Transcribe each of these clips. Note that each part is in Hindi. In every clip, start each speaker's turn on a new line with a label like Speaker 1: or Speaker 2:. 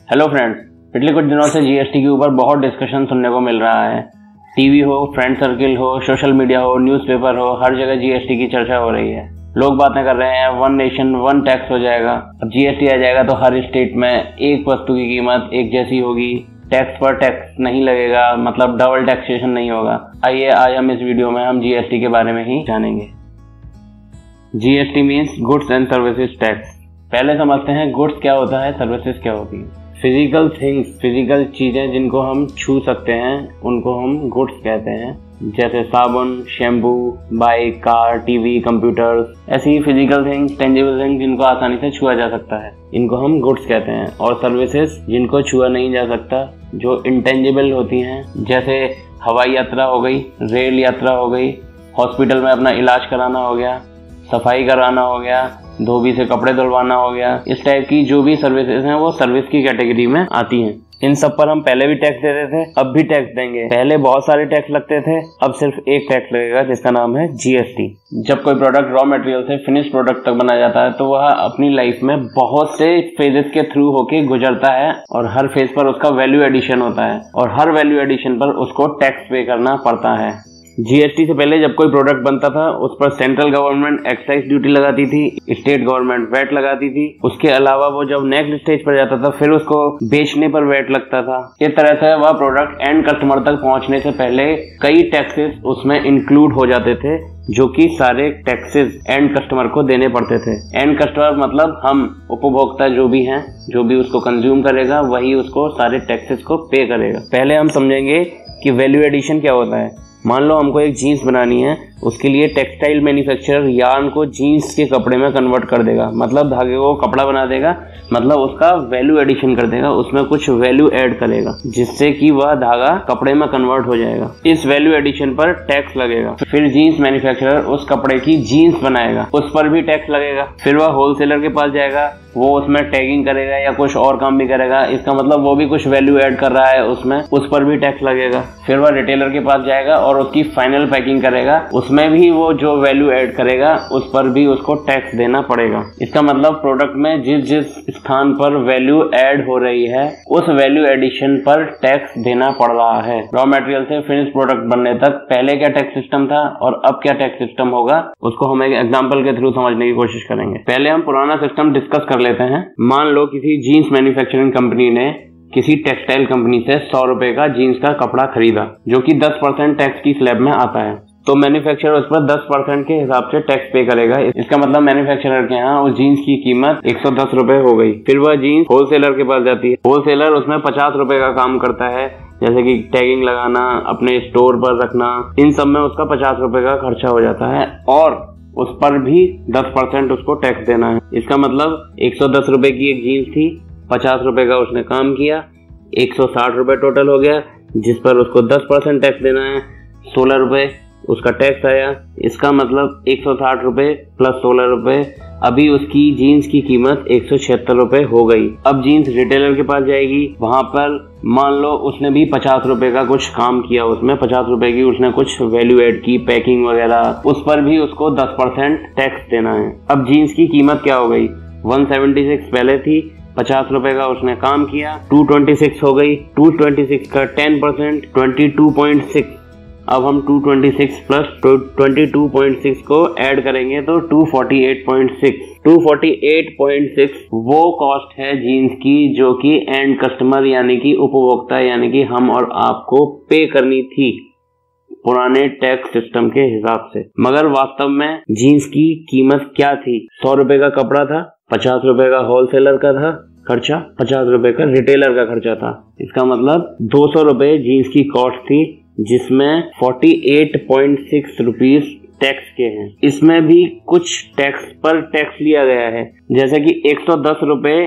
Speaker 1: हेलो फ्रेंड्स, पिछले कुछ दिनों से जीएसटी के ऊपर बहुत डिस्कशन सुनने को मिल रहा है। टीवी हो, फ्रेंड सर्किल हो, सोशल मीडिया हो, न्यूज़पेपर हो, हर जगह जीएसटी की चर्चा हो रही है। लोग बातें कर रहे हैं वन नेशन वन टैक्स हो जाएगा। अब जीएसटी आ जाएगा तो हर स्टेट में एक वस्तु की कीमत एक जैसी होगी, टैक्स पर टैक्स नहीं लगेगा, मतलब डबल टैक्सेशन नहीं होगा। आइए आज हम इस वीडियो में हम जीएसटी के बारे में ही जानेंगे। GST means goods and services tax. पहले समझते हैं गुड्स क्या होता है, सर्विसेज क्या होती है। फिजिकल थिंग्स, फिजिकल चीजें जिनको हम छू सकते हैं उनको हम गुड्स कहते हैं, जैसे साबुन, shampoo, bike, car, TV, computer, ऐसी ही फिजिकल थिंग्स, टेंजिबल थिंग्स जिनको आसानी से छुआ जा सकता है, इनको हम गुड्स कहते हैं। और सर्विसेज जिनको छुआ नहीं जा सकता, जो इंटेंजिबल होती हैं, जैसे हवाई यात्रा हो गई, रेल यात्रा हो गई, हॉस्पिटल में अपना इलाज कराना हो गया, सफाई कराना हो गया, धोबी से कपड़े धुलवाना हो गया। इस टाइप की जो भी सर्विसेज हैं वो सर्विस की कैटेगरी में आती हैं। इन सब पर हम पहले भी टैक्स देते थे, अब भी टैक्स देंगे। पहले बहुत सारे टैक्स लगते थे, अब सिर्फ एक टैक्स लगेगा जिसका नाम है जीएसटी। जब कोई प्रोडक्ट रॉ मटेरियल से फिनिश प्रोडक्ट तक बनाया जाता है तो वह अपनी लाइफ में बहुत से फेजेस के थ्रू होके गुजरता है और हर फेज पर उसका वैल्यू एडिशन होता है और हर वैल्यू एडिशन पर उसको टैक्स पे करना पड़ता है। जीएसटी से पहले जब कोई प्रोडक्ट बनता था उस पर सेंट्रल गवर्नमेंट एक्साइज ड्यूटी लगाती थी, स्टेट गवर्नमेंट वैट लगाती थी। उसके अलावा वो जब नेक्स्ट स्टेज पर जाता था फिर उसको बेचने पर वैट लगता था। इस तरह से वह प्रोडक्ट एंड कस्टमर तक पहुंचने से पहले कई टैक्सेस उसमें इंक्लूड हो जाते थे, जो कि सारे टैक्सेस एंड कस्टमर को देने पड़ते थे। एंड कस्टमर मतलब हम उपभोक्ता जो भी हैं, जो भी उसको कंज्यूम करेगा वही उसको सारे टैक्सेस को पे करेगा। पहले हम समझेंगे कि वैल्यू एडिशन क्या होता है। मान लो हमको एक जीन्स बनानी है, उसके लिए टेक्सटाइल मैन्युफैक्चरर यार्न को जीन्स के कपड़े में कन्वर्ट कर देगा, मतलब धागे को कपड़ा बना देगा, मतलब उसका वैल्यू एडिशन कर देगा, उसमें कुछ वैल्यू ऐड करेगा जिससे कि वह धागा कपड़े में कन्वर्ट हो जाएगा। इस वैल्यू एडिशन पर टैक्स लगेगा। फिर जीन्स मैन्युफैक्चरर उस कपड़े की जीन्स बनाएगा, उस पर भी टैक्स लगेगा। फिर वह होलसेलर के पास जाएगा, वो उसमें टैगिंग करेगा या कुछ और काम भी करेगा, इसका मतलब वो भी कुछ वैल्यू ऐड कर रहा है उसमें, उस पर भी टैक्स लगेगा। फिर वह रिटेलर के पास जाएगा और उसकी फाइनल पैकिंग करेगा, उसमें भी वो जो वैल्यू ऐड करेगा उस पर भी उसको टैक्स देना पड़ेगा। इसका मतलब प्रोडक्ट में जिस जिस स्थान पर वैल्यू ऐड हो रही है उस वैल्यू एडिशन पर टैक्स देना पड़ रहा है। रॉ मटेरियल से फिनिश प्रोडक्ट बनने तक पहले क्या टैक्स सिस्टम था और अब क्या टैक्स सिस्टम होगा, उसको हम एक एग्जांपल के थ्रू समझने की कोशिश करेंगे। पहले हम पुराना सिस्टम डिस्कस कर लेते हैं। मान लो किसी जीन्स मैन्युफैक्चरिंग कंपनी ने किसी टेक्सटाइल कंपनी से 100 रुपए का जीन्स का कपड़ा खरीदा, जो कि 10% टैक्स की स्लैब में आता है। तो मैन्युफैक्चरर उस पर 10% के हिसाब से टैक्स पे करेगा। इसका मतलब मैन्युफैक्चरर के यहाँ उस जीन्स की कीमत 110 रुपए हो गई। फिर वह जीन्स होलसेलर के पास जाती है, होलसेलर उसमें 50 रुपए का काम करता है, जैसे कि टैगिंग लगाना, अपने स्टोर पर रखना, इन सब में उसका 50 रुपए का खर्चा हो जाता है और उस पर भी 10% उसको टैक्स देना है। इसका मतलब 110 रुपए की एक जीन्स थी, 50 रुपए का उसने काम किया, 160 रुपए टोटल हो गया, जिस पर उसको 10% टैक्स देना है। 16 रुपए उसका टैक्स आया। इसका मतलब 160 रुपए प्लस 16 रुपए, अभी उसकी जीन्स की कीमत 176 रुपए हो गई। अब जीन्स रिटेलर के पास जाएगी, वहां पर मान लो उसने भी 50 रुपए का कुछ काम किया, उसमें 50 रुपए की उसने कुछ वैल्यू ऐड की, पैकिंग वगैरह, उस पर भी उसको 10% टैक्स देना है। अब जीन्स की कीमत क्या हो गई, 176 पहले थी, 50 रुपए का उसने काम किया, 226 हो गई। 226 का 10% 22.6। अब हम 226 प्लस 22.6 को ऐड करेंगे तो 248.6। 248.6 वो कॉस्ट है जीन्स की जो कि एंड कस्टमर यानी कि उपभोक्ता यानी कि हम और आपको पे करनी थी पुराने टैक्स सिस्टम के हिसाब से। मगर वास्तव में जीन्स की कीमत क्या थी? 100 रुपए का कपड़ा था, 50 रुपए का होलसेलर का था खर्चा, 50 रुपए का रिटेलर का खर्चा था। इसका मतलब 200 रुपए जीन्स की कॉस्ट थी, जिसमें 48.6 रुपीज टैक्स के हैं। इसमें भी कुछ टैक्स पर टैक्स लिया गया है, जैसे कि 110 रुपए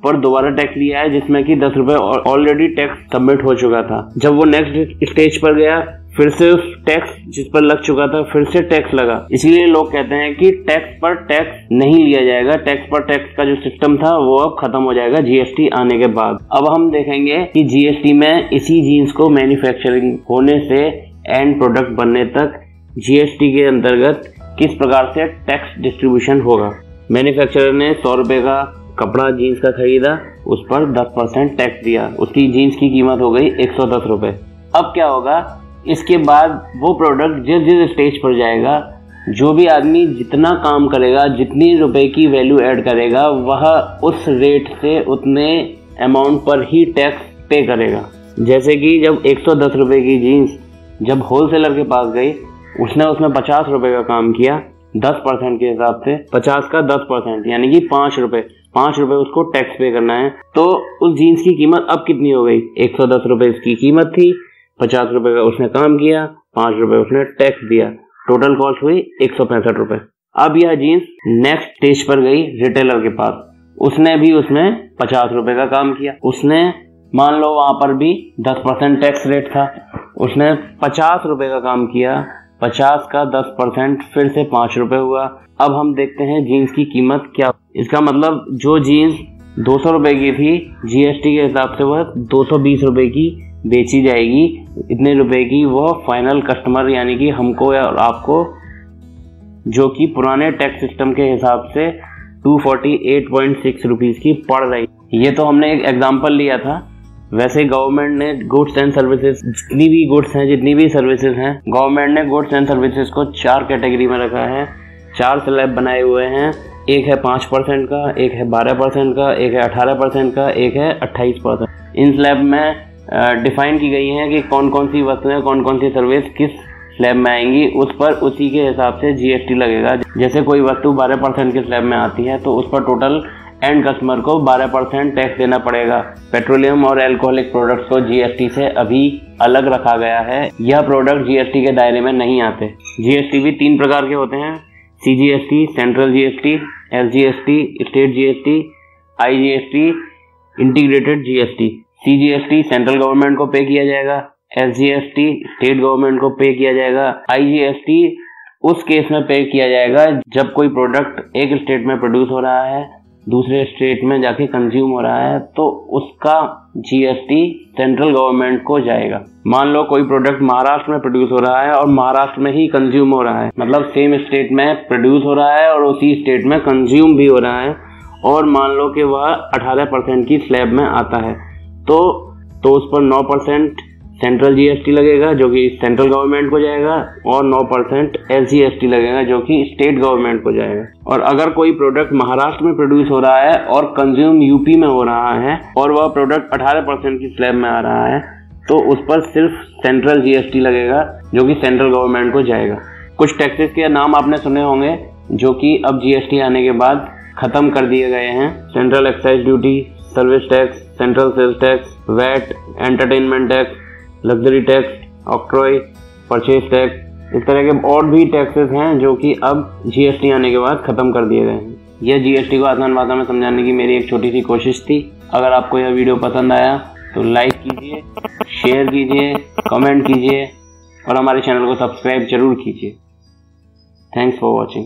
Speaker 1: पर दोबारा टैक्स लिया है, जिसमें कि 10 रुपए ऑलरेडी टैक्स सबमिट हो चुका था। जब वो नेक्स्ट स्टेज पर गया फिर से उस टैक्स जिस पर लग चुका था फिर से टैक्स लगा। इसलिए लोग कहते हैं कि टैक्स पर टैक्स नहीं लिया जाएगा, टैक्स पर टैक्स का जो सिस्टम था वो अब खत्म हो जाएगा जीएसटी आने के बाद। अब हम देखेंगे कि जीएसटी में इसी जीन्स को मैन्युफैक्चरिंग होने से एंड प्रोडक्ट बनने तक जीएसटी के अंतर्गत किस प्रकार से टैक्स डिस्ट्रीब्यूशन होगा। मैन्युफैक्चरर ने 100 रुपए का कपड़ा जीन्स का खरीदा, उस पर 10% टैक्स दिया, उसकी जीन्स की कीमत हो गई 110 रुपये। अब क्या होगा, इसके बाद वो प्रोडक्ट जिस जिस स्टेज पर जाएगा, जो भी आदमी जितना काम करेगा, जितनी रुपए की वैल्यू ऐड करेगा, वह उस रेट से उतने अमाउंट पर ही टैक्स पे करेगा। जैसे कि जब 110 रुपये की जीन्स जब होलसेलर के पास गई, उसने उसमें 50 रुपये का काम किया, 10% के हिसाब से 50 का 10% यानी कि 5 रुपये उसको टैक्स पे करना है। तो उस जीन्स की कीमत अब कितनी हो गई, 110 रुपये इसकी कीमत थी, 50 रुपये का उसने काम किया, 5 रुपये उसने टैक्स दिया, टोटल कॉस्ट हुई 165 रुपये। अब यह जीन्स नेक्स्ट स्टेज पर गई रिटेलर के पास, उसने भी उसमें 50 रुपये का काम किया, उसने मान लो वहां पर भी 10% टैक्स रेट था, उसने 50 रुपये का काम किया, 50 का 10% फिर से 5 रुपये हुआ। अब हम देखते हैं जीन्स की कीमत क्या। इसका मतलब जो जीन्स 200 रुपये की थी, जीएसटी के हिसाब से वह 220 रुपये की बेची जाएगी। इतने रुपए की वो फाइनल कस्टमर यानी कि हमको या आपको, जो कि पुराने टैक्स सिस्टम के हिसाब से 248.6 रुपीज़ की पड़ रही। ये तो हमने एक एग्जांपल लिया था। वैसे गवर्नमेंट ने गुड्स एंड सर्विसेज, जितनी भी गुड्स हैं, जितनी भी सर्विसेज हैं, गवर्नमेंट ने गुड्स एंड सर्विसेज को 4 कैटेगरी में रखा है। 4 स्लैब बनाए हुए हैं। एक है 5% का, एक है 12% का, एक है 18% का, एक है 28%। इन स्लैब में डिफाइन की गई है कि कौन कौन सी वस्तुएं, कौन कौन सी सर्विस किस स्लैब में आएंगी, उस पर उसी के हिसाब से जीएसटी लगेगा। जैसे कोई वस्तु 12% के स्लैब में आती है तो उस पर टोटल एंड कस्टमर को 12% टैक्स देना पड़ेगा। पेट्रोलियम और अल्कोहलिक प्रोडक्ट्स को जीएसटी से अभी अलग रखा गया है। यह प्रोडक्ट जीएसटी के दायरे में नहीं आते। जीएसटी भी 3 प्रकार के होते हैं, CGST, central GST, SGST, state GST, IGST, integrated GST. CGST central government को पे किया जाएगा, एसजीएसटी स्टेट गवर्नमेंट को पे किया जाएगा, आईजीएसटी उस केस में पे किया जाएगा जब कोई प्रोडक्ट एक स्टेट में प्रोड्यूस हो रहा है, दूसरे स्टेट में जाके कंज्यूम हो रहा है, तो उसका जीएसटी सेंट्रल गवर्नमेंट को जाएगा। मान लो कोई प्रोडक्ट महाराष्ट्र में प्रोड्यूस हो रहा है और महाराष्ट्र में ही कंज्यूम हो रहा है, मतलब सेम स्टेट में प्रोड्यूस हो रहा है और उसी स्टेट में कंज्यूम भी हो रहा है, और मान लो कि वह 18% की स्लैब में आता है, तो उस पर 9% सेंट्रल जीएसटी लगेगा जो कि सेंट्रल गवर्नमेंट को जाएगा, और 9% एसजीएसटी लगेगा जो कि स्टेट गवर्नमेंट को जाएगा। और अगर कोई प्रोडक्ट महाराष्ट्र में प्रोड्यूस हो रहा है और कंज्यूम यूपी में हो रहा है और वह प्रोडक्ट 18% की स्लैब में आ रहा है, तो उस पर सिर्फ सेंट्रल जीएसटी लगेगा जो कि सेंट्रल गवर्नमेंट को जाएगा। कुछ टैक्सेस के नाम आपने सुने होंगे जो कि अब जीएसटी आने के बाद खत्म कर दिए गए हैं। Central excise duty, service tax, central sales tax, VAT, entertainment tax, luxury tax, octroi, purchase tax, इस तरह के और भी टैक्सेस हैं जो कि अब जीएसटी आने के बाद खत्म कर दिए गए हैं। यह जीएसटी को आसान भाषा में समझाने की मेरी एक छोटी सी कोशिश थी। अगर आपको यह वीडियो पसंद आया तो लाइक कीजिए, शेयर कीजिए, कमेंट कीजिए और हमारे चैनल को सब्सक्राइब जरूर कीजिए। Thanks for watching.